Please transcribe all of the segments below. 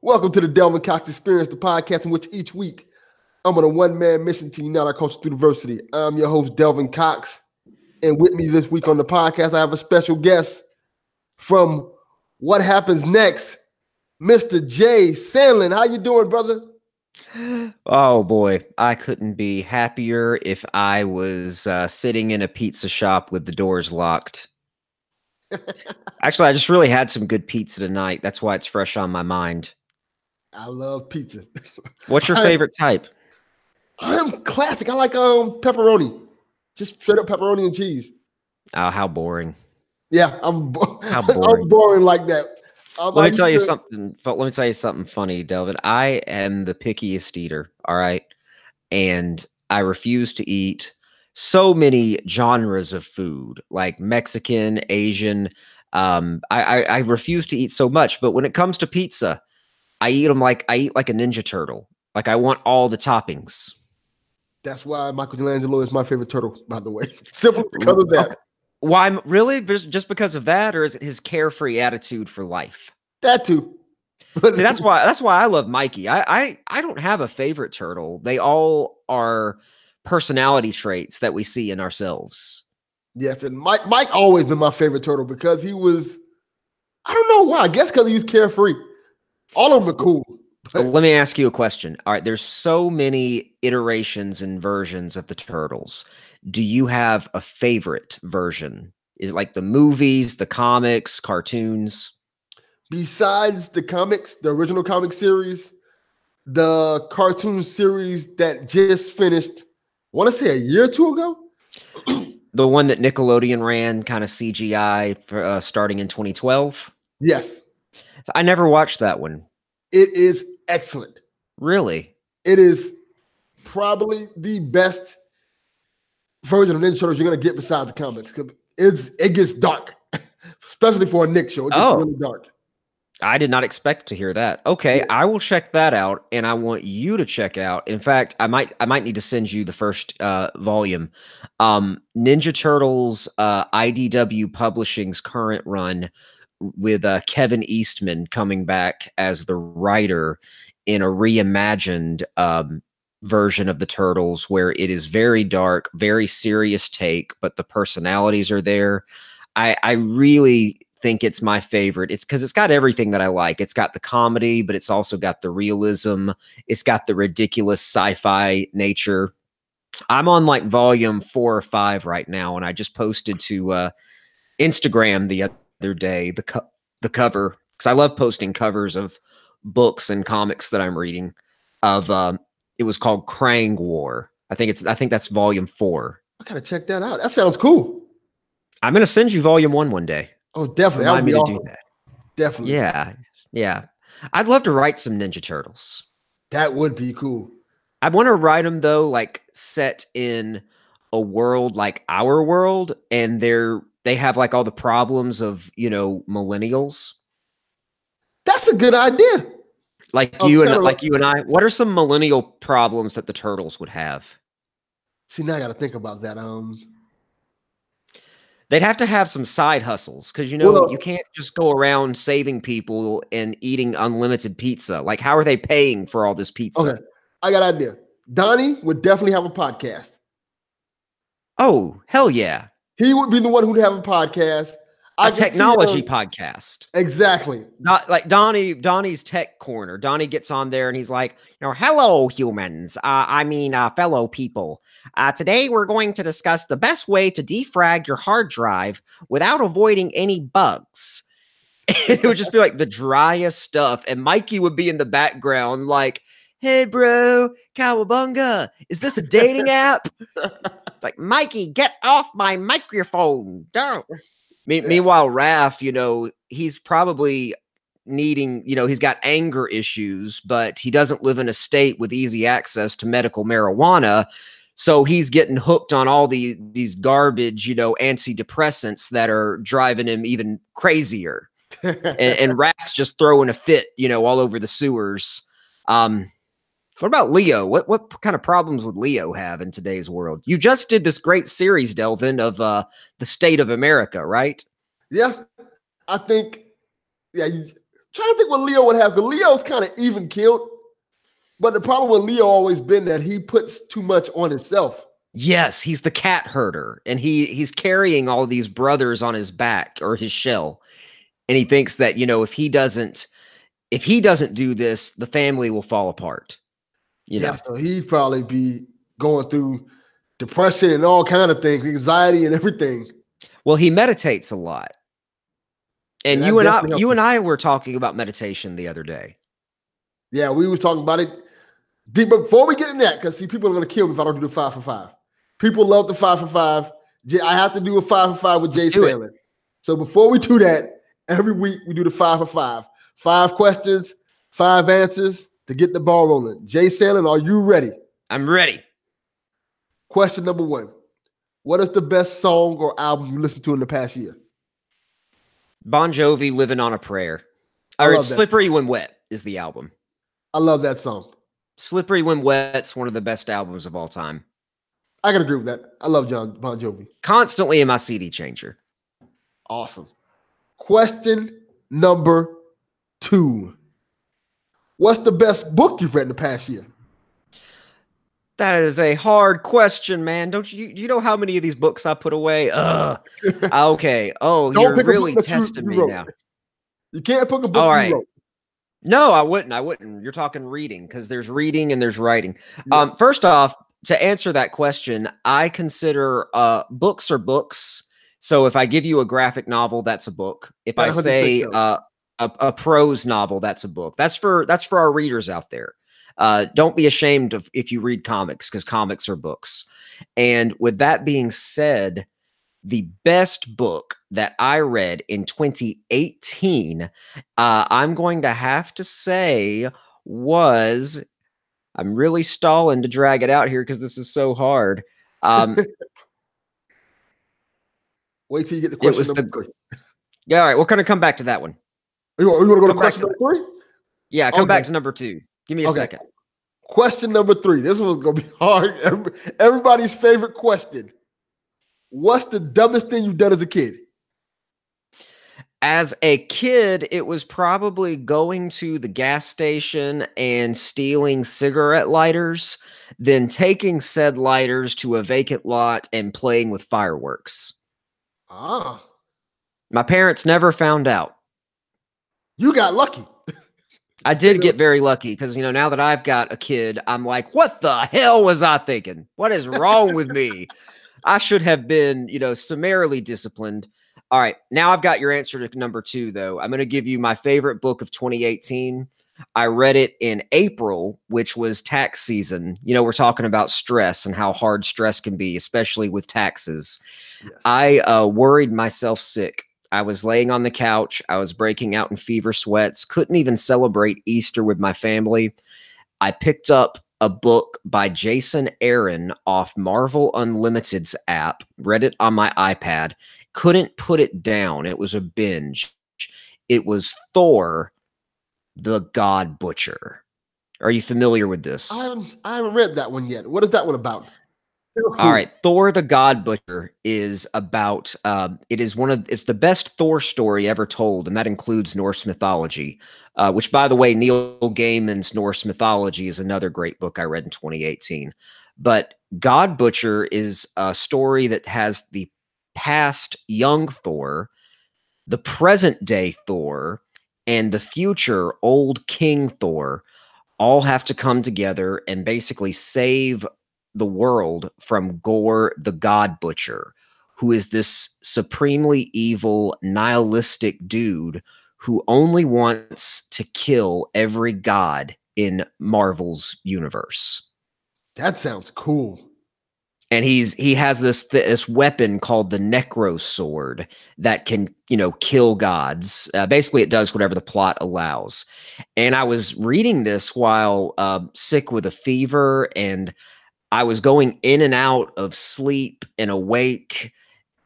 Welcome to the Delvin Cox Experience, the podcast in which each week I'm on a one-man mission to unite our culture through diversity. I'm your host, Delvin Cox, and with me this week on the podcast, I have a special guest from What Happens Next, Mr. Jay Sandlin. How you doing, brother? Oh boy, I couldn't be happier if I was sitting in a pizza shop with the doors locked. Actually, I just really had some good pizza tonight. That's why it's fresh on my mind. I love pizza. What's your favorite type? I'm classic. I like pepperoni. Just straight up pepperoni and cheese. Oh, how boring. Yeah, How boring. I'm boring like that. Let me tell you something. Let me tell you something funny, Delvin. I am the pickiest eater. All right, and I refuse to eat so many genres of food, like Mexican, Asian. I refuse to eat so much. But when it comes to pizza, I eat like a Ninja Turtle. Like I want all the toppings. That's why Michelangelo is my favorite turtle, by the way. Simply because of that. Why, really? Just because of that, or is it his carefree attitude for life? That too. See, that's why I love Mikey. I don't have a favorite turtle. They all are personality traits that we see in ourselves. Yes, and Mike always been my favorite turtle because he was, I don't know why. I guess because he was carefree. All of them are cool. Let me ask you a question. All right, there's so many iterations and versions of the turtles. Do you have a favorite version? Is it like the movies, the comics, cartoons? Besides the comics, the original comic series, the cartoon series that just finished, I want to say a year or two ago. The one that Nickelodeon ran, kind of CGI, for, starting in 2012? Yes. I never watched that one. It is excellent. Really? It is probably the best version of Ninja Turtles you're going to get besides the comics. It gets dark, especially for a Nick show. It gets really dark. I did not expect to hear that. Okay, yeah. I will check that out, and I want you to check out. In fact, I might need to send you the first volume. Ninja Turtles IDW Publishing's current run with Kevin Eastman coming back as the writer in a reimagined version of the Turtles, where it is very dark, very serious take, but the personalities are there. I really think it's my favorite. It's because it's got everything that I like. It's got the comedy, but it's also got the realism. It's got the ridiculous sci-fi nature. I'm on like volume 4 or 5 right now, and I just posted to Instagram the other day the cover, because I love posting covers of books and comics that I'm reading. It was called Krang War. I think that's volume 4. I gotta check that out. That sounds cool. I'm gonna send you volume 1 one day. Oh, definitely. Remind me to do that. Definitely. Yeah. I'd love to write some Ninja Turtles. That would be cool. I want to write them though, like set in a world like our world, and they have like all the problems of, millennials. That's a good idea. Like you and I. What are some millennial problems that the Turtles would have? See, now I got to think about that. They'd have to have some side hustles because, you can't just go around saving people and eating unlimited pizza. Like, how are they paying for all this pizza? Okay, I got an idea. Donnie would definitely have a podcast. Oh, hell yeah. He would be the one who'd have a podcast. A technology podcast. Exactly. Not like Donnie's Tech Corner. Donnie gets on there and he's like, hello, humans. Fellow people. Today we're going to discuss the best way to defrag your hard drive without avoiding any bugs. It would just be like the driest stuff. And Mikey would be in the background like, hey, bro, cowabunga. Is this a dating app? It's like, Mikey, get off my microphone. Don't. Meanwhile, Raph, he's probably needing, he's got anger issues, but he doesn't live in a state with easy access to medical marijuana. So he's getting hooked on all these garbage, antidepressants that are driving him even crazier. and Raph's just throwing a fit, all over the sewers. What about Leo? What kind of problems would Leo have in today's world? You just did this great series, Delvin, of the state of America, right? Yeah, I think. Yeah, trying to think what Leo would have, because Leo's kind of even killed. But the problem with Leo always been that he puts too much on himself. Yes, he's the cat herder, and he's carrying all these brothers on his back or his shell, and he thinks that if he doesn't do this, the family will fall apart. So he'd probably be going through depression and all kind of things, anxiety and everything. Well, he meditates a lot, and you and I were talking about meditation the other day. Yeah, we were talking about it. But before we get in that, because people are going to kill me if I don't do the 5 for 5. People love the 5 for 5. I have to do a 5 for 5 with Jay Sandlin. So before we do that, every week we do the 5 for 5. 5 questions, 5 answers to get the ball rolling. Jay Sandlin, are you ready? I'm ready. Question number 1. What is the best song or album you listened to in the past year? Bon Jovi, Living on a Prayer. Or Slippery When Wet is the album. I love that song. Slippery When Wet's one of the best albums of all time. I can agree with that. I love Bon Jovi. Constantly in my CD changer. Awesome. Question number 2. What's the best book you've read in the past year? That is a hard question, man. Don't you know how many of these books I put away? Okay. Oh, you're really testing me now. You can't pick a book you wrote. No, I wouldn't. You're talking reading, because there's reading and there's writing. Yes. First off, to answer that question, I consider books are books. So if I give you a graphic novel, that's a book. If I say a prose novel, that's a book. That's for our readers out there. Don't be ashamed if you read comics, because comics are books. And with that being said, the best book that I read in 2018, I'm going to have to say was, I'm really stalling to drag it out here because this is so hard. Wait till you get the question number 3. Yeah, all right, we're going to come back to that one. You want to go to question number 3? Yeah, come back to number 2. Give me a second. Question number 3. This one's going to be hard. Everybody's favorite question. What's the dumbest thing you've done as a kid? As a kid, it was probably going to the gas station and stealing cigarette lighters, then taking said lighters to a vacant lot and playing with fireworks. Ah. My parents never found out. You got lucky. I did get very lucky because, now that I've got a kid, I'm like, what the hell was I thinking? What is wrong with me? I should have been, summarily disciplined. All right. Now I've got your answer to number 2, though. I'm going to give you my favorite book of 2018. I read it in April, which was tax season. We're talking about stress and how hard stress can be, especially with taxes. Yes. I worried myself sick. I was laying on the couch. I was breaking out in fever sweats. Couldn't even celebrate Easter with my family. I picked up a book by Jason Aaron off Marvel Unlimited's app, read it on my iPad, couldn't put it down. It was a binge. It was Thor, the God Butcher. Are you familiar with this? I haven't read that one yet. What is that one about? All right. Thor, the God Butcher is about, it's the best Thor story ever told. And that includes Norse mythology, which, by the way, Neil Gaiman's Norse mythology is another great book I read in 2018. But God Butcher is a story that has the past young Thor, the present day Thor, and the future old King Thor all have to come together and basically save the world from Gore the God Butcher, who is this supremely evil, nihilistic dude who only wants to kill every god in Marvel's universe. That sounds cool. And he has this weapon called the Necro Sword that can, kill gods. Basically, it does whatever the plot allows. And I was reading this while sick with a fever, and I was going in and out of sleep and awake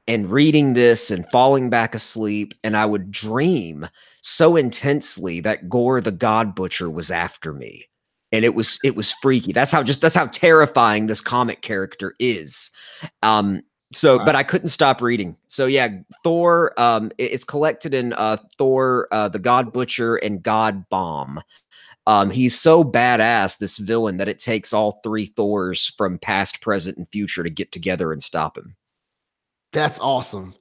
and reading this and falling back asleep. And I would dream so intensely that Gore the God Butcher was after me. And it was freaky. That's how terrifying this comic character is. So, All but right. I couldn't stop reading. So yeah, Thor, it's collected in Thor, the God Butcher and God Bomb. He's so badass, this villain, that it takes all three Thors from past, present, and future to get together and stop him. That's awesome.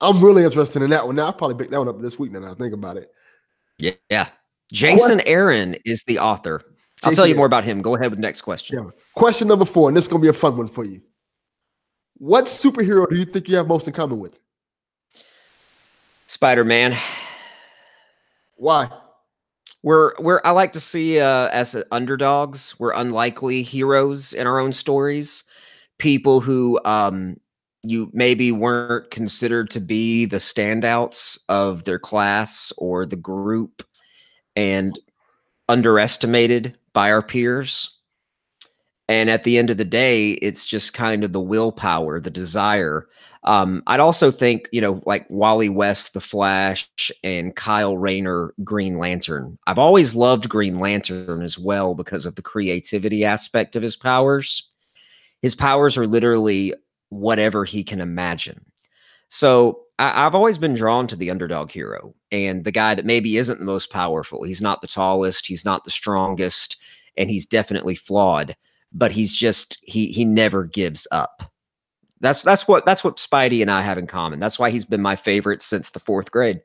I'm really interested in that one. Now I'll probably pick that one up this week now that I think about it. Yeah. Jason Question, Aaron is the author. I'll tell Jason you more Aaron. about him. Go ahead with the next question. Yeah. Question number 4, and this is gonna be a fun one for you. What superhero do you think you have most in common with? Spider-Man. Why? I like to see as underdogs, we're unlikely heroes in our own stories. People who you maybe weren't considered to be the standouts of their class or the group and underestimated by our peers. And at the end of the day, it's just kind of the willpower, the desire. I'd also think, like Wally West, The Flash, and Kyle Rayner, Green Lantern. I've always loved Green Lantern as well because of the creativity aspect of his powers. His powers are literally whatever he can imagine. So I've always been drawn to the underdog hero and the guy that maybe isn't the most powerful. He's not the tallest, he's not the strongest, and he's definitely flawed, but he's just he never gives up. That's what Spidey and I have in common. That's why he's been my favorite since the 4th grade.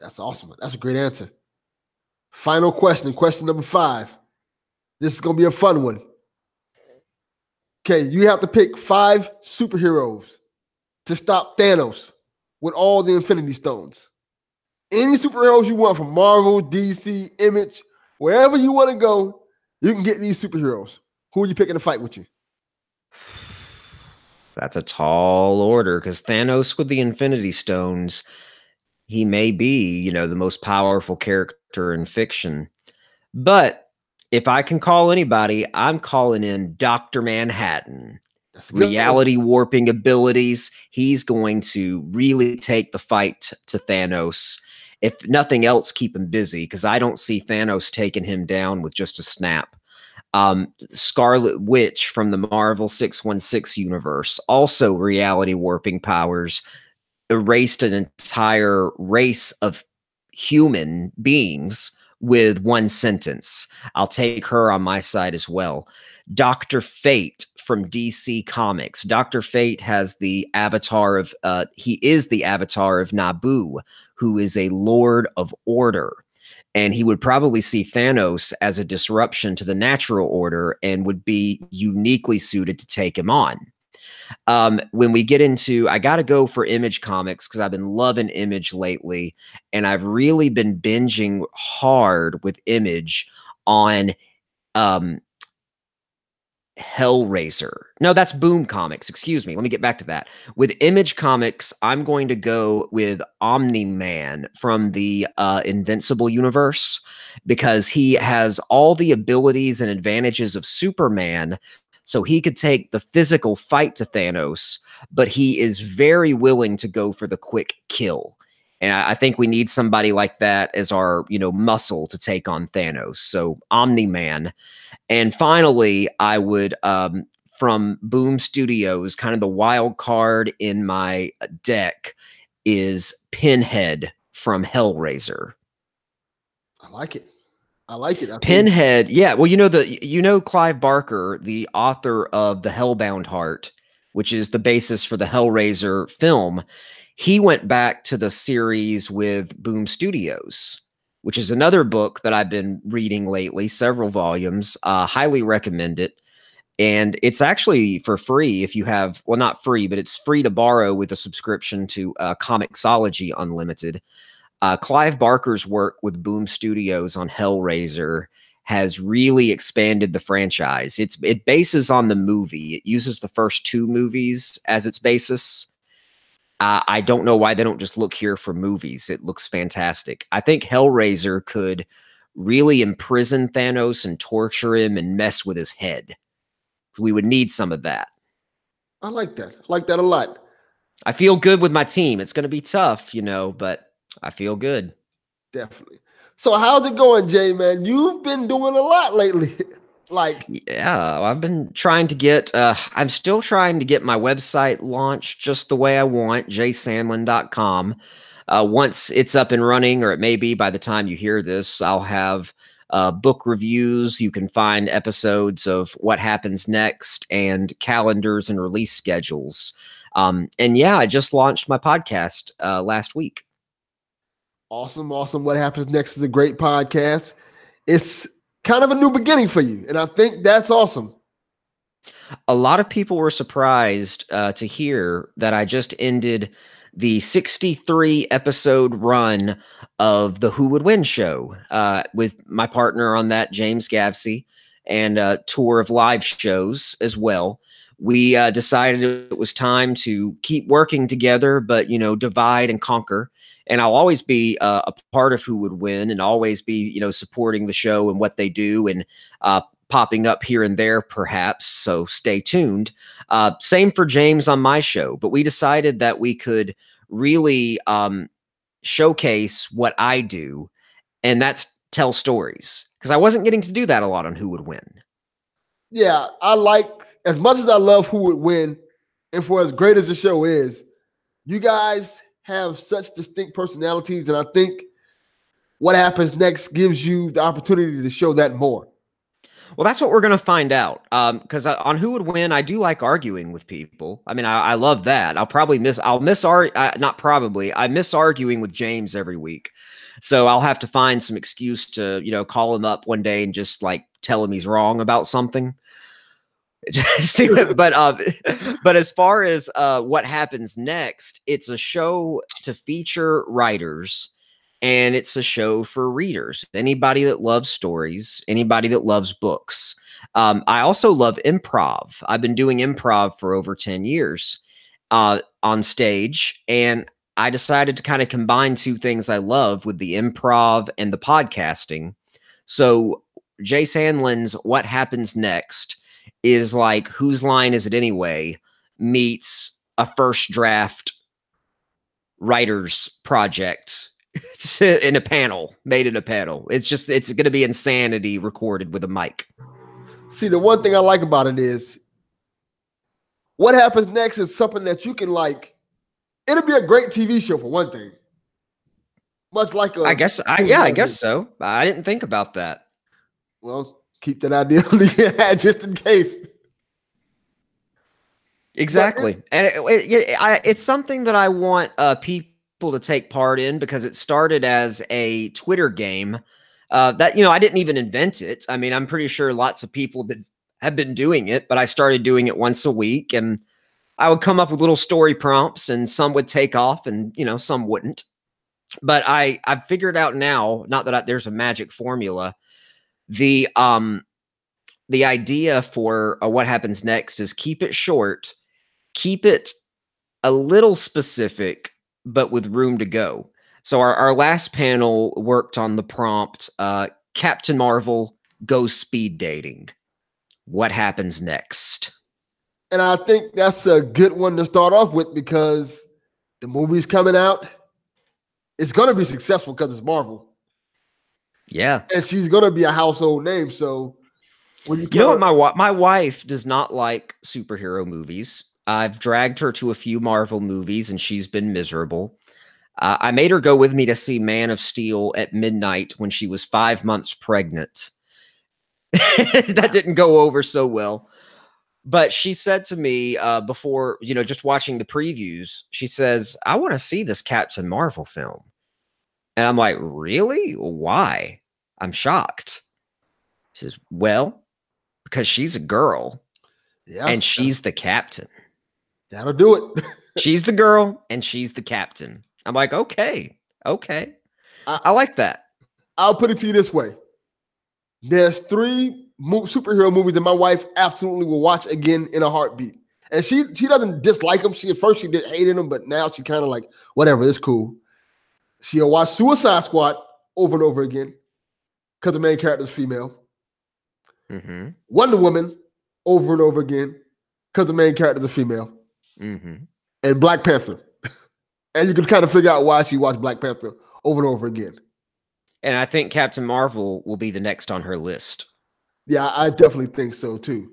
That's awesome. That's a great answer. Final question, question number 5. This is gonna be a fun one. Okay, you have to pick 5 superheroes to stop Thanos with all the Infinity Stones. Any superheroes you want from Marvel, DC, Image, wherever you want to go, you can get these superheroes. Who are you picking to fight with you? That's a tall order because Thanos with the Infinity Stones, he may be, the most powerful character in fiction. But if I can call anybody, I'm calling in Dr. Manhattan. Reality warping abilities. He's going to really take the fight to Thanos. If nothing else, keep him busy because I don't see Thanos taking him down with just a snap. Scarlet Witch from the Marvel 616 universe, also reality warping powers, erased an entire race of human beings with one sentence. I'll take her on my side as well. Dr. Fate from DC Comics. Dr. Fate has the avatar of, he is the avatar of Naboo, who is a Lord of Order. And he would probably see Thanos as a disruption to the natural order and would be uniquely suited to take him on. When we get into, I got to go for Image Comics because I've been loving Image lately. And I've really been binging hard with Image on Hellraiser. No, that's Boom Comics. Excuse me. Let me get back to that. With Image Comics, I'm going to go with Omni-Man from the Invincible universe because he has all the abilities and advantages of Superman. So he could take the physical fight to Thanos, but he is very willing to go for the quick kill. And I think we need somebody like that as our, muscle to take on Thanos. So Omni-Man. And finally, I would, from Boom Studios, kind of the wild card in my deck is Pinhead from Hellraiser. I like it. I like it. Pinhead, yeah. Well, Clive Barker, the author of The Hellbound Heart, which is the basis for the Hellraiser film. He went back to the series with Boom Studios, which is another book that I've been reading lately, several volumes. Highly recommend it. And it's actually for free if you have, well, not free, but it's free to borrow with a subscription to Comixology Unlimited. Clive Barker's work with Boom Studios on Hellraiser has really expanded the franchise. It bases on the movie. It uses the first 2 movies as its basis. I don't know why they don't just look here for movies. It looks fantastic. I think Hellraiser could really imprison Thanos and torture him and mess with his head. We would need some of that. I like that. I like that a lot. I feel good with my team. It's going to be tough, but I feel good. Definitely. So how's it going, Jay, man? You've been doing a lot lately. Like, Yeah, I've been trying to get I'm still trying to get my website launched just the way I want, jaysandlin.com. Once it's up and running, or it may be by the time you hear this, I'll have book reviews. You can find episodes of what happens next and calendars and release schedules. And yeah, I just launched my podcast last week. awesome. What happens next is a great podcast. It's kind of a new beginning for you, and I think that's awesome. A lot of people were surprised to hear that I just ended the 63 episode run of the Who Would Win show with my partner on that, James Gavsey, and a tour of live shows as well. We decided it was time to keep working together, but, divide and conquer. And I'll always be a part of Who Would Win, and always be, supporting the show and what they do, and popping up here and there, perhaps. So stay tuned. Same for James on my show. But we decided that we could really showcase what I do, and that's tell stories, because I wasn't getting to do that a lot on Who Would Win. Yeah, as much as I love Who Would Win, and for as great as the show is, you guys have such distinct personalities, and I think what happens next gives you the opportunity to show that more. Well, that's what we're going to find out. Because on Who Would Win, I do like arguing with people. I mean, I love that. I miss arguing with James every week. So I'll have to find some excuse to, call him up one day and just like tell him he's wrong about something. But as far as what happens next, it's a show to feature writers, and it's a show for readers. Anybody that loves stories, anybody that loves books. I also love improv. I've been doing improv for over 10 years on stage, and I decided to kind of combine two things I love with the improv and the podcasting. So Jay Sandlin's What Happens Next is like Whose Line Is It Anyway meets a first draft writer's project. It's made in a panel. It's going to be insanity recorded with a mic. See, the one thing I like about it is What Happens Next is something that you can like. It'll be a great TV show for one thing. Much like I guess so. I didn't think about that. Well, keep that idea on the head just in case. Exactly. And it's something that I want people to take part in, because it started as a Twitter game that, I didn't even invent it. I mean, I'm pretty sure lots of people have been doing it, but I started doing it once a week, and I would come up with little story prompts, and some would take off and, some wouldn't. But I've figured out now, not that there's a magic formula. The idea for What Happens Next is keep it short, keep it a little specific, but with room to go. So our last panel worked on the prompt, Captain Marvel goes speed dating. What happens next? And I think that's a good one to start off with, because the movie's coming out. It's going to be successful because it's Marvel. Yeah. And she's going to be a household name. So when you know what? My wife does not like superhero movies. I've dragged her to a few Marvel movies, and she's been miserable. I made her go with me to see Man of Steel at midnight when she was 5 months pregnant. That didn't go over so well. But she said to me before, just watching the previews, she says, I want to see this Captain Marvel film. And I'm like, really? Why? I'm shocked. She says, well, because she's a girl, and she's the captain. That'll do it. She's the girl, and she's the captain. I'm like, okay. I like that. I'll put it to you this way. There's 3 superhero movies that my wife absolutely will watch again in a heartbeat. And she doesn't dislike them. At first she did hate them, but now she kind of like, whatever, it's cool. She'll watch Suicide Squad over and over again because the main character is female. Mm-hmm. Wonder Woman over and over again because the main character is a female. Mm-hmm. And Black Panther. And you can kind of figure out why she watched Black Panther over and over again. And I think Captain Marvel will be the next on her list. Yeah, I definitely think so too.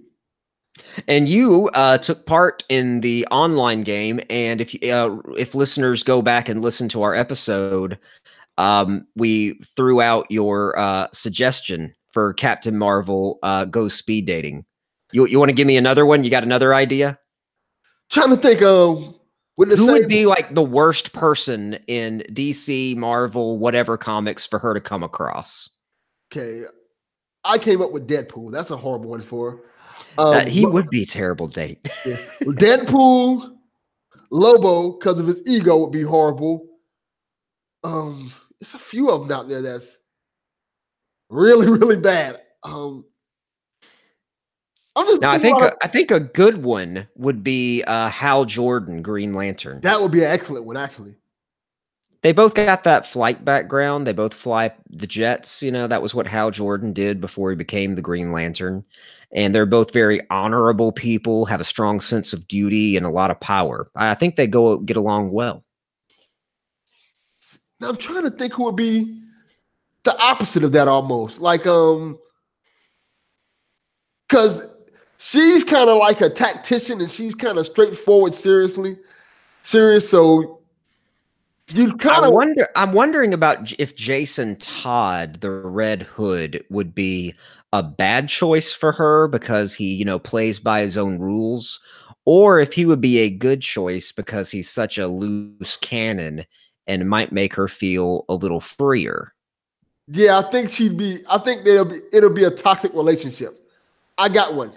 And you took part in the online game, and if listeners go back and listen to our episode, we threw out your suggestion for Captain Marvel Go Speed Dating. You want to give me another one? You got another idea? Trying to think of with the Who would same. be like the worst person in DC, Marvel, whatever comics for her to come across? Okay, I came up with Deadpool. That's a horrible one for her. He would be a terrible date. Yeah. Deadpool, Lobo, because of his ego, would be horrible. It's a few of them out there that's really, really bad. I'm just Now, I think a good one would be Hal Jordan, Green Lantern. That would be an excellent one, actually. They both got that flight background. They both fly the jets. You know, that was what Hal Jordan did before he became the Green Lantern. And they're both very honorable people, have a strong sense of duty and a lot of power. I think they get along well. Now I'm trying to think who would be the opposite of that almost. Like, because she's kind of like a tactician and she's kind of straightforward, serious. So you kind of I'm wondering about if Jason Todd, the Red Hood, would be a bad choice for her because he, plays by his own rules, or if he would be a good choice because he's such a loose cannon and might make her feel a little freer. Yeah, I think it'll be a toxic relationship. I got one.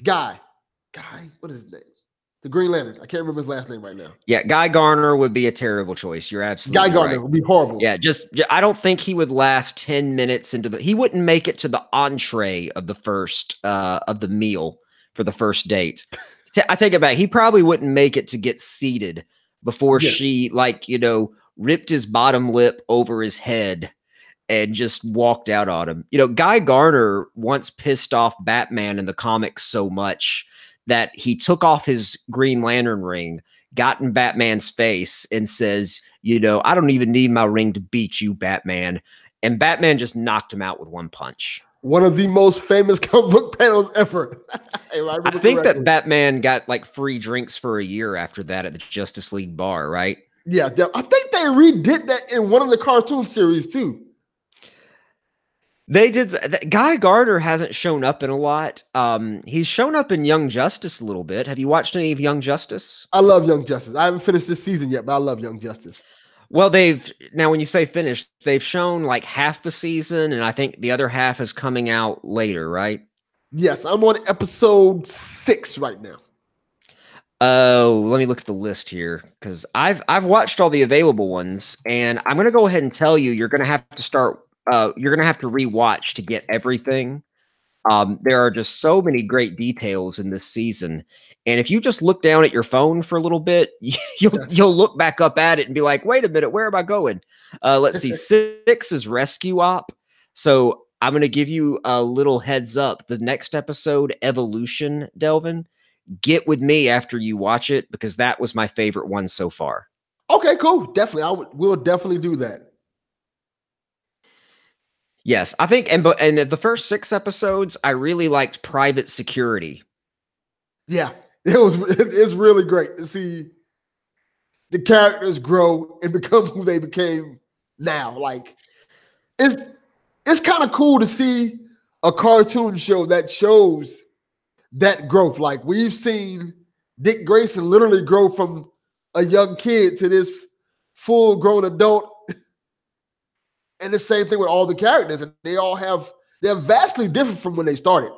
Guy, what is his name? The Green Lantern. I can't remember his last name right now. Yeah, Guy Garner would be a terrible choice. You're absolutely Guy Garner right. would be horrible. Yeah, I don't think he would last 10 minutes he wouldn't make it to the entree of the first of the meal for the first date. I take it back. He probably wouldn't make it to get seated before she ripped his bottom lip over his head and just walked out on him. Guy Garner once pissed off Batman in the comics so much that he took off his Green Lantern ring, got in Batman's face, and says, I don't even need my ring to beat you, Batman. And Batman just knocked him out with one punch. One of the most famous comic book panels ever. I think that Batman got like free drinks for a year after that at the Justice League bar, right? Yeah, I think they redid that in one of the cartoon series too. They did. Guy Garner hasn't shown up in a lot. He's shown up in Young Justice a little bit. Have you watched any of Young Justice? I love Young Justice. I haven't finished this season yet, but I love Young Justice. Well, now when you say finished, they've shown like half the season, and I think the other half is coming out later, right? Yes, I'm on episode 6 right now. Oh, let me look at the list here because I've watched all the available ones, and I'm gonna go ahead and tell you you're gonna have to start. You're gonna have to rewatch to get everything. There are just so many great details in this season, and if you just look down at your phone for a little bit, you'll look back up at it and be like, "Wait a minute, where am I going?" Let's see. 6 is Rescue Op. So I'm gonna give you a little heads up. The next episode, Evolution, Delvin. Get with me after you watch it because that was my favorite one so far. Okay, cool. Definitely, we'll definitely do that. Yes, I think, and the first 6 episodes, I really liked Private Security. Yeah, it's really great to see the characters grow and become who they became now. Like, it's kind of cool to see a cartoon show that shows that growth. Like, we've seen Dick Grayson literally grow from a young kid to this full-grown adult. And the same thing with all the characters. And they're vastly different from when they started.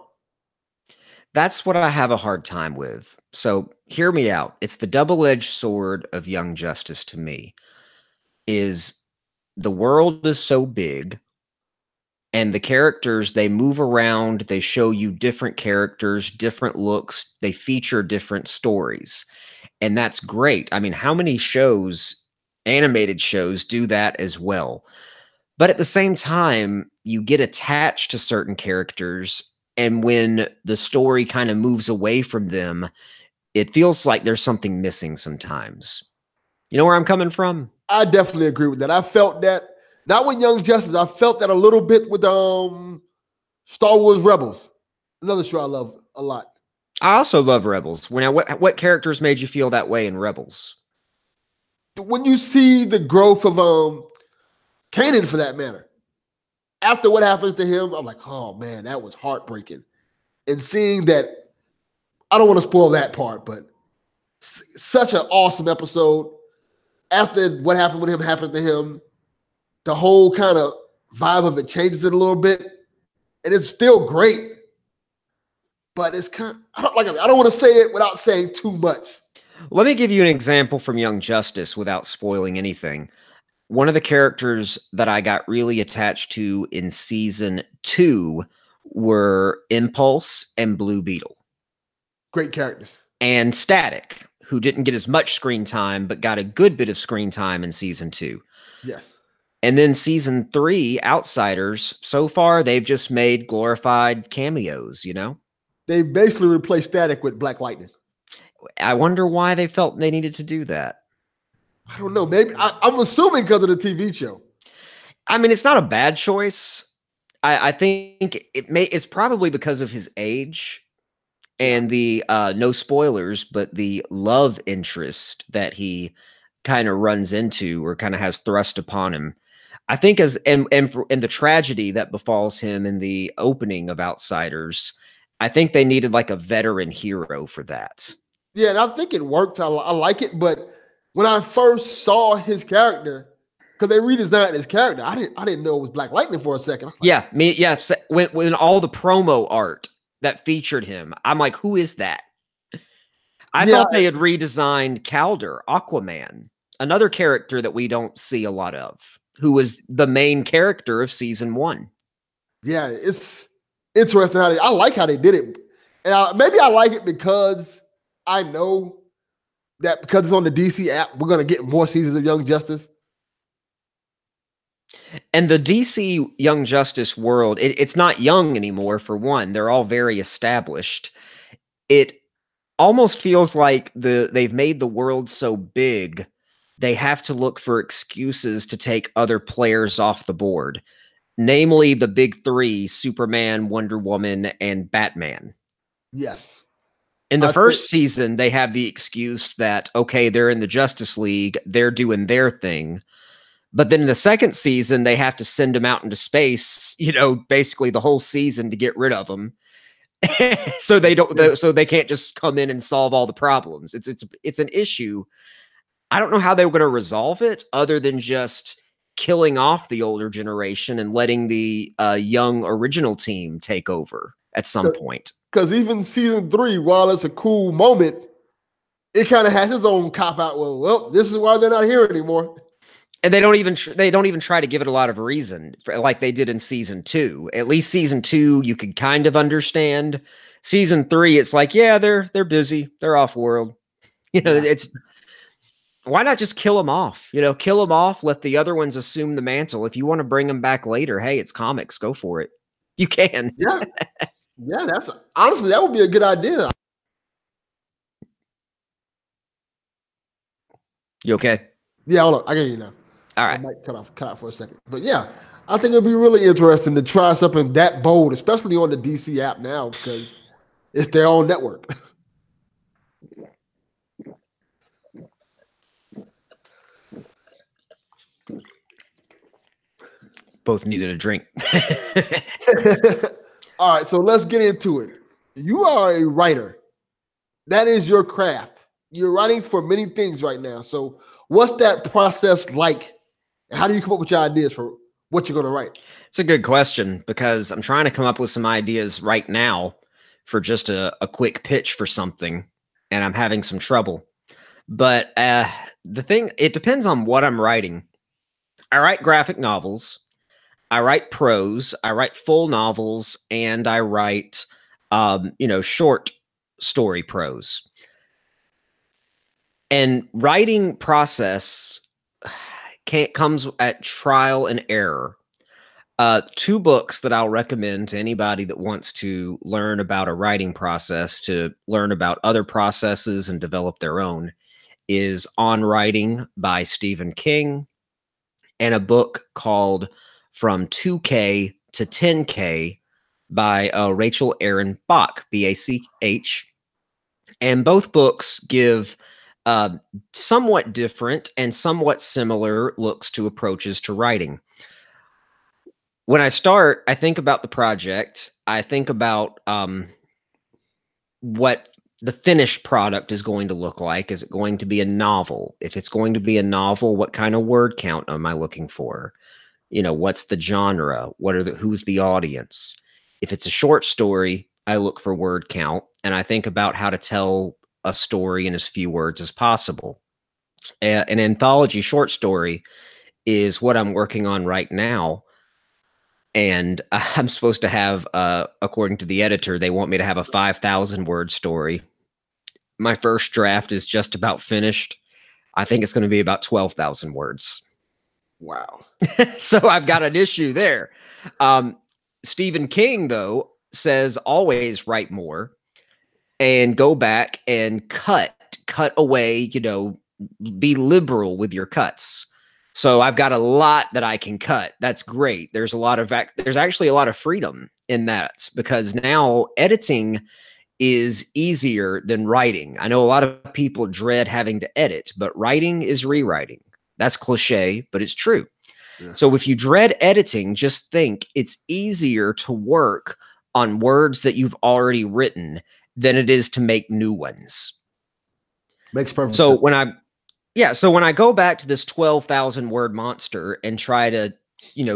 That's what I have a hard time with. So hear me out. It's the double-edged sword of Young Justice to me. Is the world is so big and the characters, they move around, they show you different characters, different looks, they feature different stories. And that's great. I mean, how many animated shows do that as well? But at the same time, you get attached to certain characters, and when the story kind of moves away from them, it feels like there's something missing sometimes. You know where I'm coming from? I definitely agree with that. I felt that Not with Young Justice. I felt that a little bit with Star Wars Rebels. Another show I love a lot. I also love Rebels. What characters made you feel that way in Rebels? When you see the growth of Kanan, for that matter, after what happens to him, I'm like, oh man, that was heartbreaking. And seeing that, I don't want to spoil that part, but such an awesome episode. After what happened with him happens to him, the whole kind of vibe of it changes it a little bit, and it's still great. But it's kind of, I don't want to say it without saying too much. Let me give you an example from Young Justice without spoiling anything. One of the characters that I got really attached to in season 2 were Impulse and Blue Beetle. Great characters. And Static, who didn't get as much screen time, but got a good bit of screen time in season 2. Yes. And then season 3, Outsiders, so far they've just made glorified cameos, you know? They basically replaced Static with Black Lightning. I wonder why they felt they needed to do that. I don't know. Maybe I'm assuming because of the TV show. I mean, it's not a bad choice. I think it's probably because of his age and the no spoilers, but the love interest that he kind of runs into or kind of has thrust upon him. I think and the tragedy that befalls him in the opening of Outsiders, I think they needed like a veteran hero for that. Yeah, and I think it worked. I like it, but when I first saw his character, because they redesigned his character, I didn't know it was Black Lightning for a second. Like, yeah, when all the promo art that featured him, I'm like, who is that? I thought they had redesigned Calder, Aquaman, another character that we don't see a lot of, who was the main character of season 1. Yeah, it's interesting I like how they did it, and maybe I like it because I know that because it's on the DC app, we're going to get more seasons of Young Justice. And the DC Young Justice world, it's not young anymore, for one. They're all very established. It almost feels like they've made the world so big, they have to look for excuses to take other players off the board. Namely, the big 3, Superman, Wonder Woman, and Batman. Yes. In the first season, they have the excuse that, okay, they're in the Justice League, they're doing their thing. But then in the second season, they have to send them out into space, basically the whole season to get rid of them. so they can't just come in and solve all the problems. It's an issue. I don't know how they were going to resolve it other than just killing off the older generation and letting the young original team take over at some point. Because even season 3, while it's a cool moment, it kind of has its own cop-out. Well, this is why they're not here anymore. And they don't even try to give it a lot of reason, like they did in season 2. At least season 2, you could kind of understand. Season 3, it's like, yeah, they're busy, they're off world. It's why not just kill them off? Kill them off. Let the other ones assume the mantle. If you want to bring them back later, hey, it's comics. Go for it. You can. Yeah. Yeah, honestly, that would be a good idea. You okay? Yeah, hold on. I get you now. All right. I might cut out for a second. But yeah, I think it'd be really interesting to try something that bold, especially on the DC app now, because it's their own network. Both needed a drink. All right, so let's get into it. You are a writer. That is your craft. You're writing for many things right now. So what's that process like? And how do you come up with your ideas for what you're going to write? It's a good question because I'm trying to come up with some ideas right now for just a quick pitch for something, and I'm having some trouble. But it depends on what I'm writing. I write graphic novels. I write prose, I write full novels, and I write, short story prose. And writing process comes at trial and error. 2 books that I'll recommend to anybody that wants to learn about a writing process, to learn about other processes and develop their own, is On Writing by Stephen King and a book called From 2K to 10K by Rachel Aaron Bach, Bach. And both books give somewhat different and somewhat similar looks to approaches to writing. When I start, I think about the project. I think about what the finished product is going to look like. Is it going to be a novel? If it's going to be a novel, what kind of word count am I looking for? What's the genre? Who's the audience? If it's a short story, I look for word count, and I think about how to tell a story in as few words as possible. An anthology short story is what I'm working on right now. And I'm supposed to have, according to the editor, they want me to have a 5,000 word story. My first draft is just about finished. I think it's going to be about 12,000 words. Wow. So I've got an issue there. Stephen King, though, says always write more and go back and cut away, be liberal with your cuts. So I've got a lot that I can cut. That's great. There's actually a lot of freedom in that, because now editing is easier than writing. I know a lot of people dread having to edit, but writing is rewriting. That's cliche, but it's true. Yeah. So if you dread editing, just think it's easier to work on words that you've already written than it is to make new ones. Makes perfect sense. So when I go back to this 12,000 word monster and try to,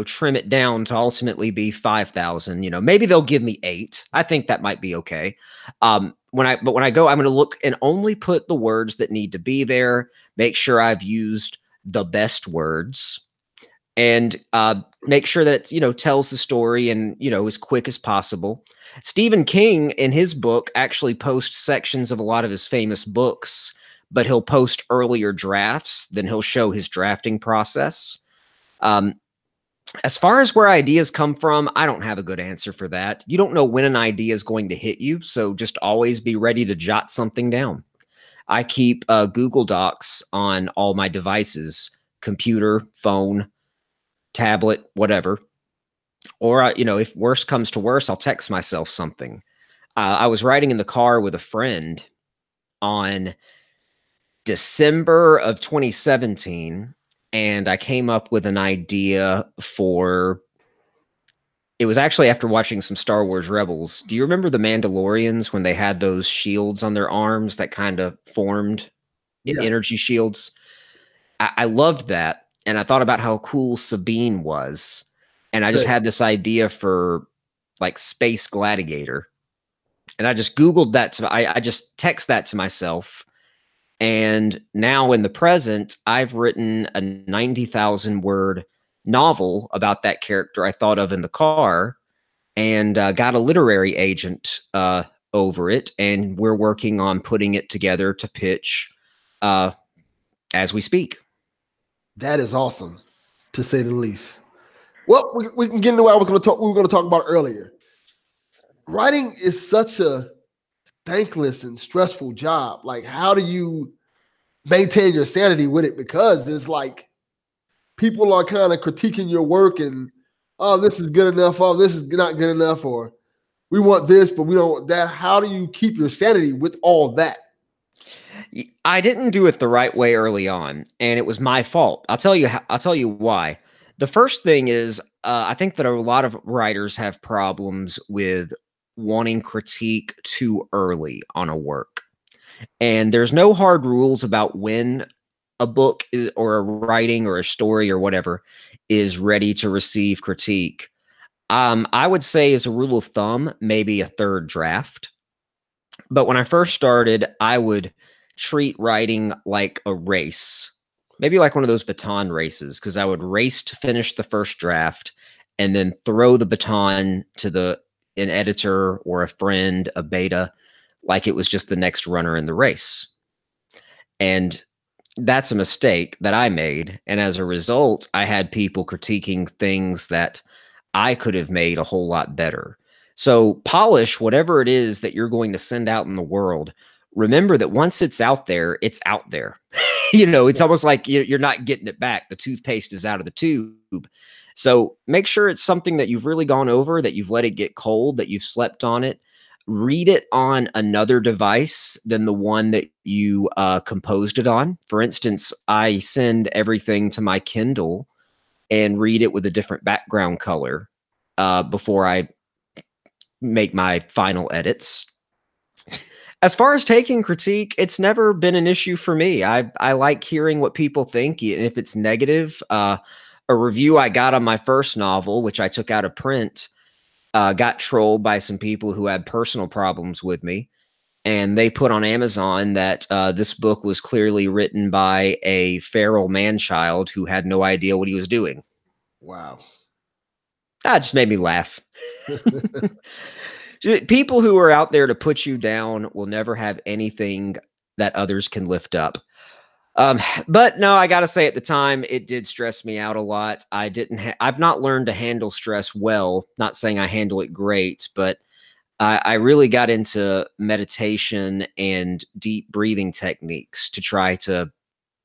trim it down to ultimately be 5,000, maybe they'll give me 8. I think that might be okay. When I go, I'm going to look and only put the words that need to be there, make sure I've used the best words, and make sure that it's, tells the story and, as quick as possible. Stephen King in his book actually posts sections of a lot of his famous books, but he'll post earlier drafts, then he'll show his drafting process. As far as where ideas come from, I don't have a good answer for that. You don't know when an idea is going to hit you, so just always be ready to jot something down. I keep Google Docs on all my devices, computer, phone, tablet, whatever. Or, if worse comes to worse, I'll text myself something. I was riding in the car with a friend on December of 2017, and I came up with an idea it was actually after watching some Star Wars Rebels. Do you remember the Mandalorians when they had those shields on their arms that kind of formed energy shields? I loved that. And I thought about how cool Sabine was. And I just had this idea for like Space Gladiator. And I just Googled that. I just text that to myself. And now in the present, I've written a 90,000 word novel about that character I thought of in the car, and got a literary agent over it. And we're working on putting it together to pitch as we speak. That is awesome, to say the least. Well, we can get into what we were going to talk about earlier. Writing is such a thankless and stressful job. Like, how do you maintain your sanity with it? Because it's like people are kind of critiquing your work and, oh, this is good enough. Oh, this is not good enough. Or we want this, but we don't want that. How do you keep your sanity with all that? I didn't do it the right way early on, and it was my fault. I'll tell you why. The first thing is, I think that a lot of writers have problems with wanting critique too early on a work. And there's no hard rules about when a book or a writing or a story or whatever is ready to receive critique. I would say, as a rule of thumb, maybe a third draft. But when I first started, I would treat writing like a race, maybe like one of those baton races, because I would race to finish the first draft and then throw the baton to an editor or a friend, a beta, like it was just the next runner in the race. And that's a mistake that I made. And as a result, I had people critiquing things that I could have made a whole lot better. So polish whatever it is that you're going to send out in the world. Remember that once it's out there, it's out there. It's almost like you're not getting it back. The toothpaste is out of the tube. So make sure it's something that you've really gone over, that you've let it get cold, that you've slept on it. Read it on another device than the one that you composed it on. For instance, I send everything to my Kindle and read it with a different background color before I make my final edits. As far as taking critique, it's never been an issue for me. I like hearing what people think. If it's negative, a review I got on my first novel, which I took out of print, got trolled by some people who had personal problems with me. And they put on Amazon that this book was clearly written by a feral man-child who had no idea what he was doing. Wow. That just made me laugh. People who are out there to put you down will never have anything that others can lift up. But no, I got to say at the time, it did stress me out a lot. I've not learned to handle stress well, not saying I handle it great, but I really got into meditation and deep breathing techniques to try to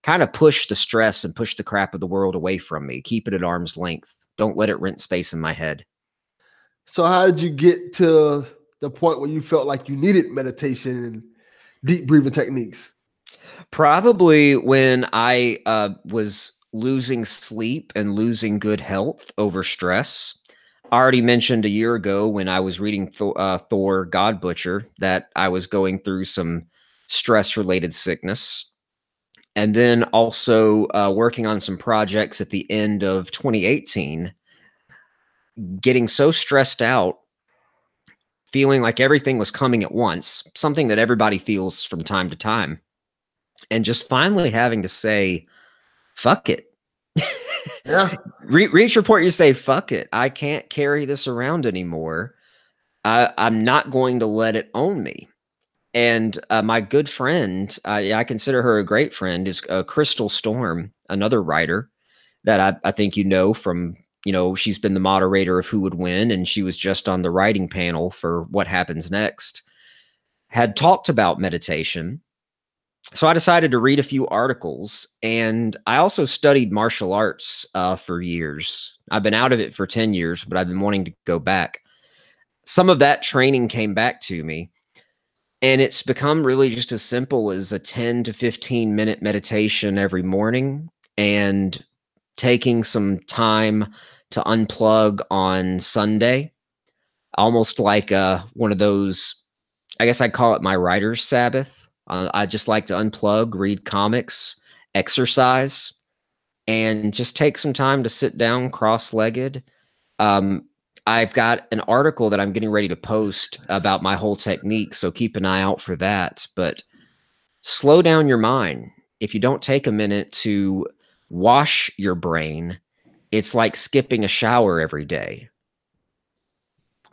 kind of push the stress and push the crap of the world away from me. Keep it at arm's length. Don't let it rent space in my head. So how did you get to the point where you felt like you needed meditation and deep breathing techniques? Probably when I was losing sleep and losing good health over stress. I already mentioned a year ago when I was reading Thor God Butcher that I was going through some stress-related sickness. And then also working on some projects at the end of 2018, getting so stressed out, feeling like everything was coming at once, something that everybody feels from time to time, and just finally having to say, fuck it. Yeah. Reach your point, you say, fuck it. I can't carry this around anymore. I'm not going to let it own me. And my good friend, I consider her a great friend, is Crystal Storm, another writer that I think from, she's been the moderator of Who Would Win, and she was just on the writing panel for What Happens Next, had talked about meditation. So I decided to read a few articles, and I also studied martial arts for years. I've been out of it for 10 years, but I've been wanting to go back. Some of that training came back to me, and it's become really just as simple as a 10 to 15-minute meditation every morning and taking some time to unplug on Sunday, almost like one of those, I guess I'd call it my writer's Sabbath. I just like to unplug, read comics, exercise, and just take some time to sit down cross-legged. I've got an article that I'm getting ready to post about my whole technique, so keep an eye out for that. But slow down your mind. If you don't take a minute to wash your brain, it's like skipping a shower every day.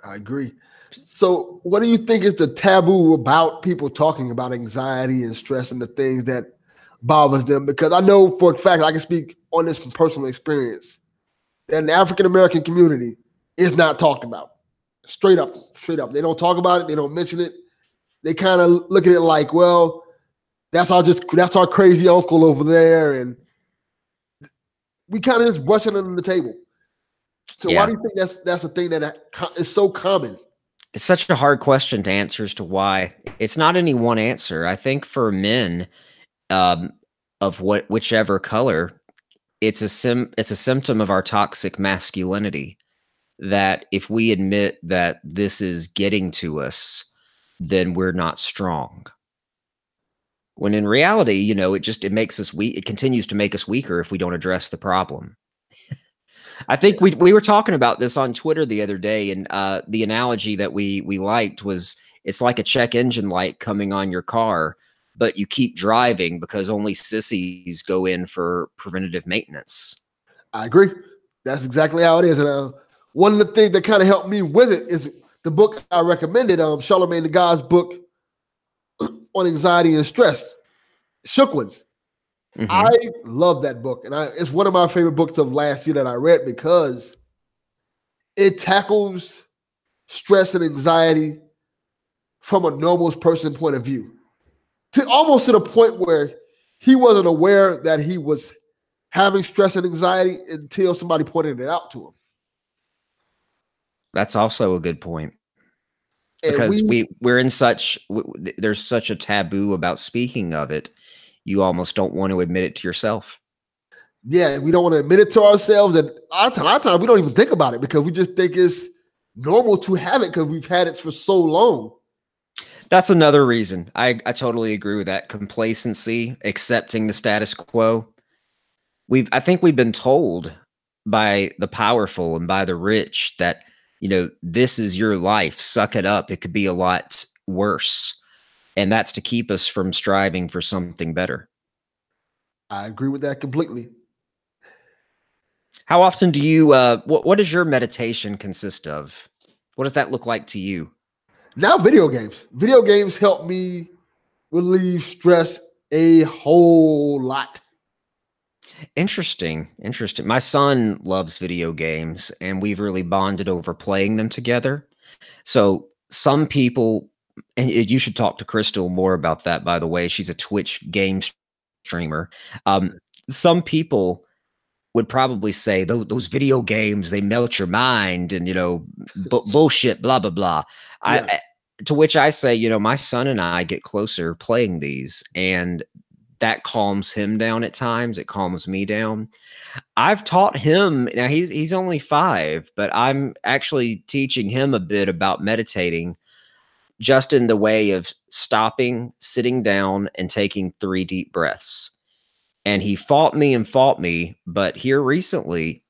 I agree. So what do you think is the taboo about people talking about anxiety and stress and the things that bothers them? Because I know for a fact, I can speak on this from personal experience, that in the African-American community is not talked about. Straight up. They don't talk about it. They don't mention it. They kind of look at it like, well, that's our crazy uncle over there. And we kind of just brush it under the table. So why do you think that's a thing that is so common? It's such a hard question to answer as to why. It's not any one answer. I think for men of whichever color, it's a symptom of our toxic masculinity, that if we admit that this is getting to us, then we're not strong. When in reality, it makes us weak. It continues to make us weaker if we don't address the problem. I think we were talking about this on Twitter the other day, and the analogy that we liked was, it's like a check engine light coming on your car, but you keep driving because only sissies go in for preventative maintenance. I agree. That's exactly how it is. And one of the things that kind of helped me with it is the book I recommended, Charlemagne the God's book on anxiety and stress, Shook Ones. Mm-hmm. I love that book. And it's one of my favorite books of last year that I read because it tackles stress and anxiety from a normal person point of view, almost to the point where he wasn't aware that he was having stress and anxiety until somebody pointed it out to him. That's also a good point. And Because we're in such there's such a taboo about speaking of it. You almost don't want to admit it to yourself. Yeah, we don't want to admit it to ourselves. And a lot of times we don't even think about it because we just think it's normal to have it because we've had it for so long. That's another reason. I totally agree with that. Complacency, accepting the status quo. I think we've been told by the powerful and by the rich that, this is your life. Suck it up. It could be a lot worse. And that's to keep us from striving for something better. I agree with that completely. How often do you, what does your meditation consist of? What does that look like to you? Now video games. Video games help me relieve stress a whole lot. Interesting. My son loves video games, and we've really bonded over playing them together. So some people, and you should talk to Crystal more about that, by the way. She's a Twitch game streamer. Some people would probably say those video games, they melt your mind and, bullshit, blah, blah, blah. Yeah. To which I say, my son and I get closer playing these, and that calms him down at times. It calms me down. I've taught him, now he's only 5, but I'm actually teaching him a bit about meditating, just in the way of stopping, sitting down, and taking 3 deep breaths. And he fought me, but here recently,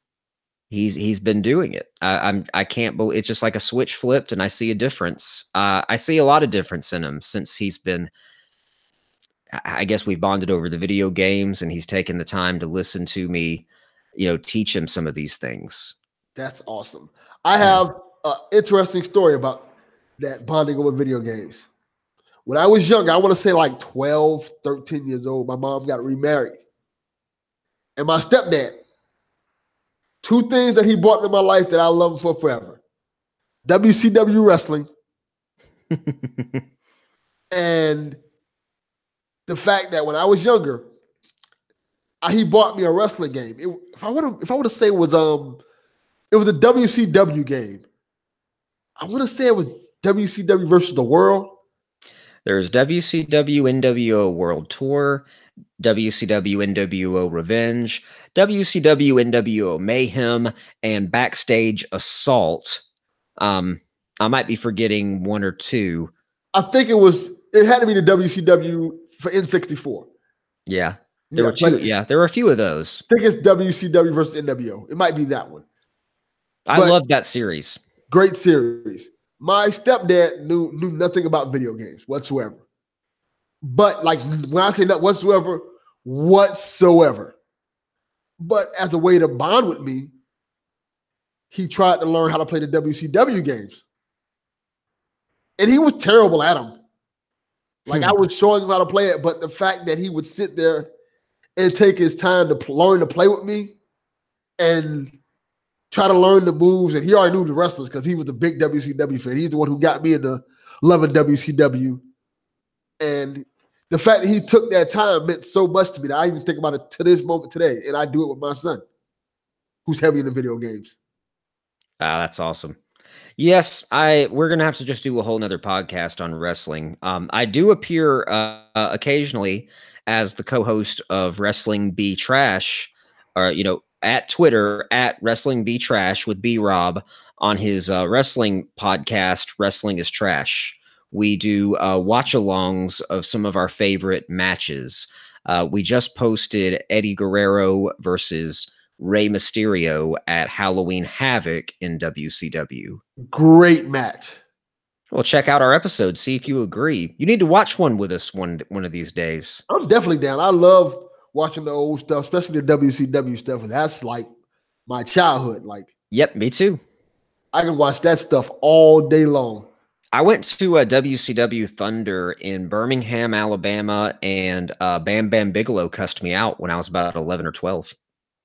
he's been doing it. I can't believe it's just like a switch flipped, and I see a difference. I see a lot of difference in him since he's been. I guess we've bonded over the video games, and he's taken the time to listen to me, teach him some of these things. That's awesome. I have an interesting story about that bonding over video games. When I was younger, I want to say like 12, 13 years old, my mom got remarried. And my stepdad, 2 things that he brought into my life that I love for forever. WCW wrestling and the fact that when I was younger, he bought me a wrestling game. If I would to say it was a WCW game. I want to say it was WCW versus the World. There's WCW NWO World Tour, WCW NWO Revenge, WCW NWO Mayhem, and Backstage Assault. I might be forgetting 1 or 2. I think it had to be the WCW for N64. Yeah. There were 2. Yeah, there were a few of those. I think it's WCW versus NWO. It might be that one. I love that series. Great series. My stepdad knew nothing about video games whatsoever. But like when I say that whatsoever. But as a way to bond with me, he tried to learn how to play the WCW games. And he was terrible at them. Like I was showing him how to play it, but the fact that he would sit there and take his time to learn to play with me and try to learn the moves, and he already knew the wrestlers because he was a big WCW fan. He's the one who got me into loving WCW. And the fact that he took that time meant so much to me that I even think about it to this moment today, and I do it with my son, who's heavy into video games. That's awesome. Yes, we're gonna have to just do a whole nother podcast on wrestling. I do appear occasionally as the co-host of Wrestling Be Trash, or at Twitter at Wrestling Be Trash with B Rob on his wrestling podcast, Wrestling is Trash. We do watch-alongs of some of our favorite matches. We just posted Eddie Guerrero versus Rey Mysterio at Halloween Havoc in WCW. Great match. Well, check out our episode. See if you agree. You need to watch one with us one of these days. I'm definitely down. I love watching the old stuff, especially the WCW stuff. And that's like my childhood. Like, yep, me too. I can watch that stuff all day long. I went to a WCW Thunder in Birmingham, Alabama, and Bam Bam Bigelow cussed me out when I was about 11 or 12.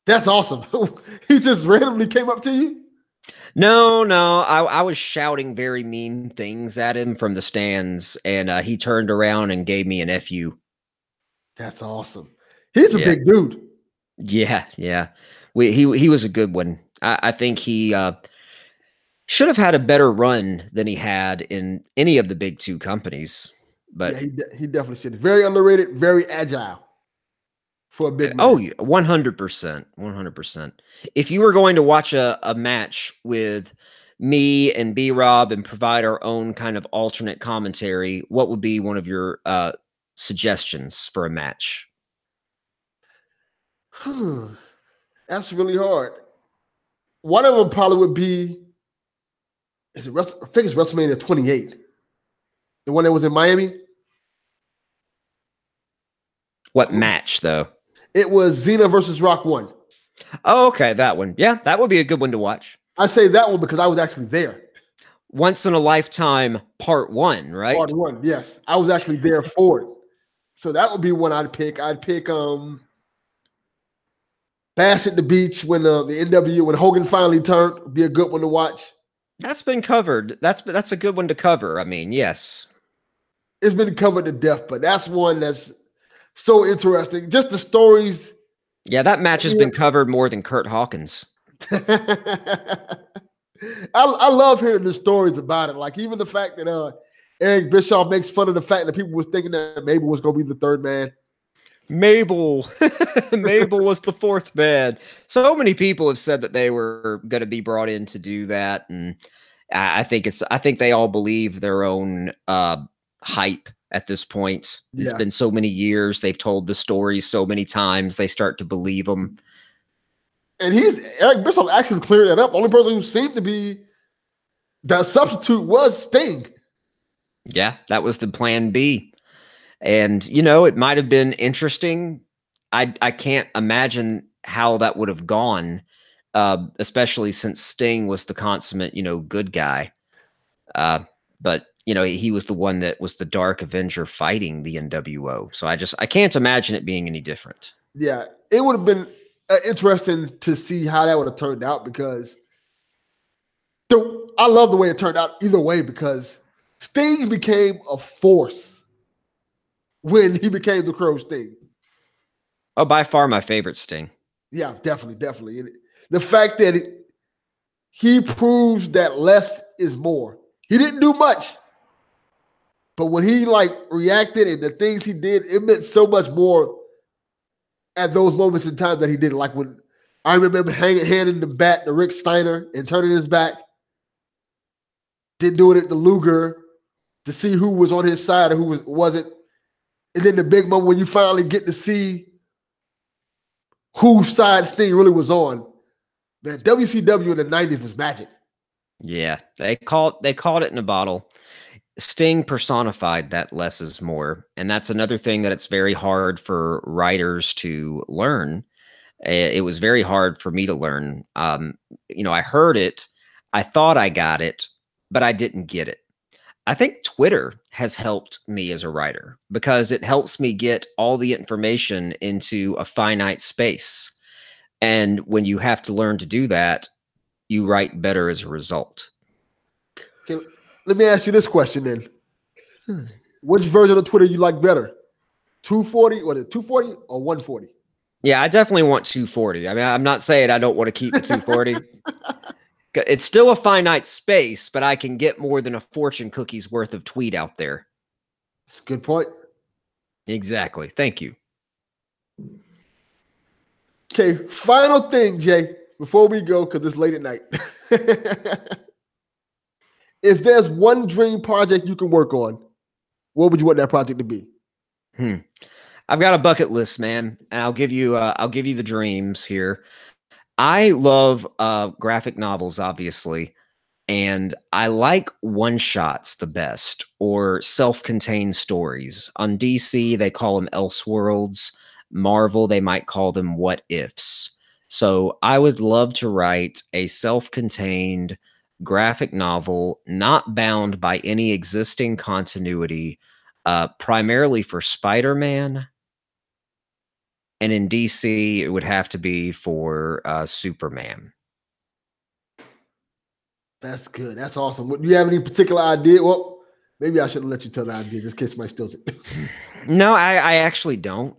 That's awesome. He just randomly came up to you? No. I was shouting very mean things at him from the stands, and he turned around and gave me an FU. That's awesome. He's a big dude. Yeah, yeah. He was a good one. I think he should have had a better run than he had in any of the big two companies. But yeah, he definitely should. Very underrated, very agile for a big man. oh, 100%, 100%. If you were going to watch a match with me and B-Rob and provide our own kind of alternate commentary, what would be one of your suggestions for a match? That's really hard. One of them probably would be, I think it's WrestleMania 28. The one that was in Miami. What match, though? It was Xena versus Rock 1. Oh, okay, that one. Yeah, that would be a good one to watch. I say that one because I was actually there. Once in a lifetime, part 1, right? Part 1, yes. I was actually there for it. So that would be one I'd pick. I'd pick Bash at the Beach when when Hogan finally turned, would be a good one to watch. That's been covered. That's a good one to cover. I mean, yes. It's been covered to death, but that's one that's so interesting. Just the stories. Yeah, that match has been covered more than Kurt Hawkins. I love hearing the stories about it. Like even the fact that Eric Bischoff makes fun of the fact that people was thinking that Mabel was going to be the third man. Mabel was the fourth man. So many people have said that they were going to be brought in to do that, and I think they all believe their own hype at this point. It's been so many years. They've told the stories so many times. They start to believe them. And Eric Bischoff actually cleared that up. The only person who seemed to be the substitute was Sting. Yeah, that was the plan B. And, it might have been interesting. I can't imagine how that would have gone, especially since Sting was the consummate, good guy. But, he was the one that was the Dark Avenger fighting the NWO. So I can't imagine it being any different. Yeah, it would have been interesting to see how that would have turned out because I love the way it turned out either way because Sting became a force when he became the Crow Sting. Oh, by far my favorite Sting. Yeah, definitely. And the fact that he proves that less is more. He didn't do much, but when he reacted and the things he did, it meant so much more at those moments in time that he did. Like when I remember handing the bat to Rick Steiner and turning his back, then doing it to Luger to see who was on his side or who wasn't. And then the big moment when you finally get to see whose side Sting really was on. Man, WCW in the 90s was magic. Yeah, they called it in a bottle. Sting personified that less is more. And that's another thing that it's very hard for writers to learn. It was very hard for me to learn. I heard it. I thought I got it, but I didn't get it. I think Twitter has helped me as a writer because it helps me get all the information into a finite space. And when you have to learn to do that, you write better as a result. Okay, let me ask you this question then. Which version of Twitter you like better? 240 or the 240 or 140? Yeah, I definitely want 240. I mean, I'm not saying I don't want to keep 240. It's still a finite space, but I can get more than a fortune cookie's worth of tweet out there. That's a good point. Exactly. Thank you. Okay, final thing, Jay, before we go, because it's late at night. If there's one dream project you can work on, what would you want that project to be? I've got a bucket list, man, and I'll give you the dreams here. I love graphic novels, obviously, and I like one-shots the best, or self-contained stories. On DC, they call them Elseworlds. Marvel, they might call them what-ifs. So I would love to write a self-contained graphic novel, not bound by any existing continuity, primarily for Spider-Man. And in DC, it would have to be for Superman. That's good. That's awesome. Do you have any particular idea? Well, maybe I shouldn't let you tell the idea just in case somebody steals it. No, I actually don't.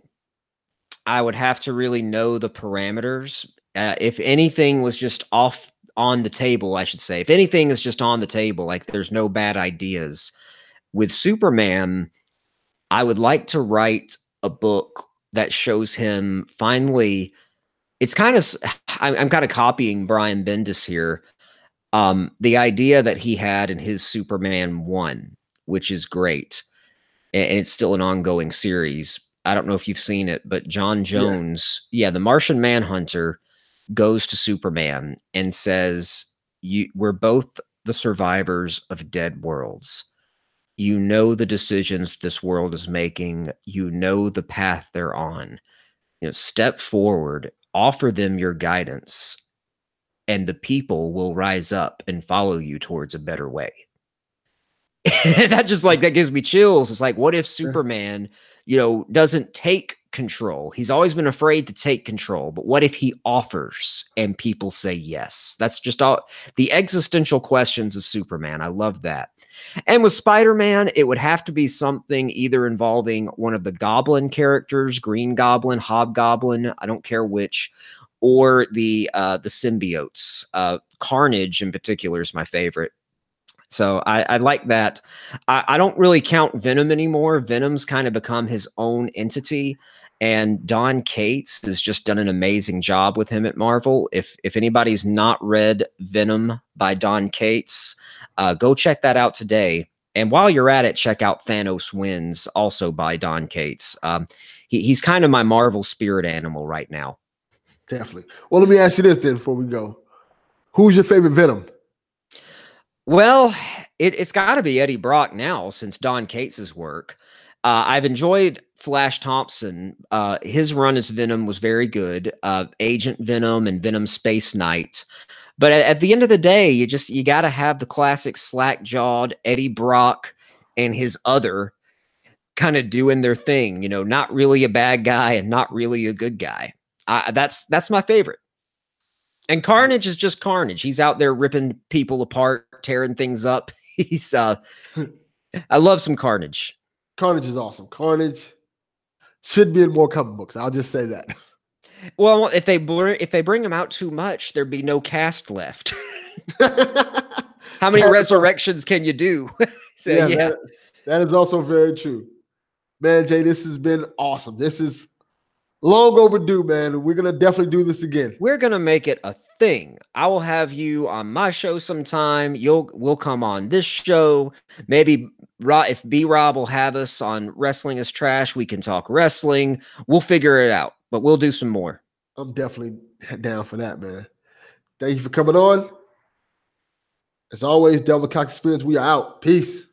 I would have to really know the parameters. If anything was just off on the table, I should say, if anything is just on the table, like there's no bad ideas. With Superman, I would like to write a book that shows him finally. It's kind of, I'm kind of copying Brian Bendis here. The idea that he had in his Superman 1, which is great, and it's still an ongoing series. I don't know if you've seen it, but John Jones, the Martian Manhunter goes to Superman and says, we're both the survivors of dead worlds. You know the decisions this world is making. You know the path they're on. Step forward, offer them your guidance, and the people will rise up and follow you towards a better way. That gives me chills. It's like, what if Superman, doesn't take control? He's always been afraid to take control, but what if he offers and people say yes? That's just all the existential questions of Superman. I love that. And with Spider-Man, it would have to be something either involving one of the Goblin characters, Green Goblin, Hobgoblin, I don't care which, or the symbiotes. Carnage in particular is my favorite. So I like that. I don't really count Venom anymore. Venom's kind of become his own entity, and Don Cates has just done an amazing job with him at Marvel. If anybody's not read Venom by Don Cates, go check that out today. And while you're at it, check out Thanos Wins, also by Don Cates. He's kind of my Marvel spirit animal right now. Definitely. Well, let me ask you this then before we go. Who's your favorite Venom? Well, it's got to be Eddie Brock now since Don Cates' work. I've enjoyed Flash Thompson. His run as Venom was very good. Agent Venom and Venom Space Knight. But at the end of the day, you got to have the classic slack-jawed Eddie Brock and his other kind of doing their thing. Not really a bad guy and not really a good guy. That's my favorite. And Carnage is just Carnage. He's out there ripping people apart, tearing things up. I love some Carnage. Carnage is awesome. Carnage should be in more comic books. I'll just say that. Well, if they bring him out too much, there'd be no cast left. How many resurrections can you do? So, yeah. That is also very true. Man, Jay, this has been awesome. This is long overdue, man. We're going to definitely do this again. We're going to make it a thing. I will have you on my show sometime. We'll come on this show. Maybe if B-Rob will have us on Wrestling is Trash, we can talk wrestling. We'll figure it out, but we'll do some more. I'm definitely down for that, man. Thank you for coming on. As always, Delvin Cox Experience, we are out. Peace.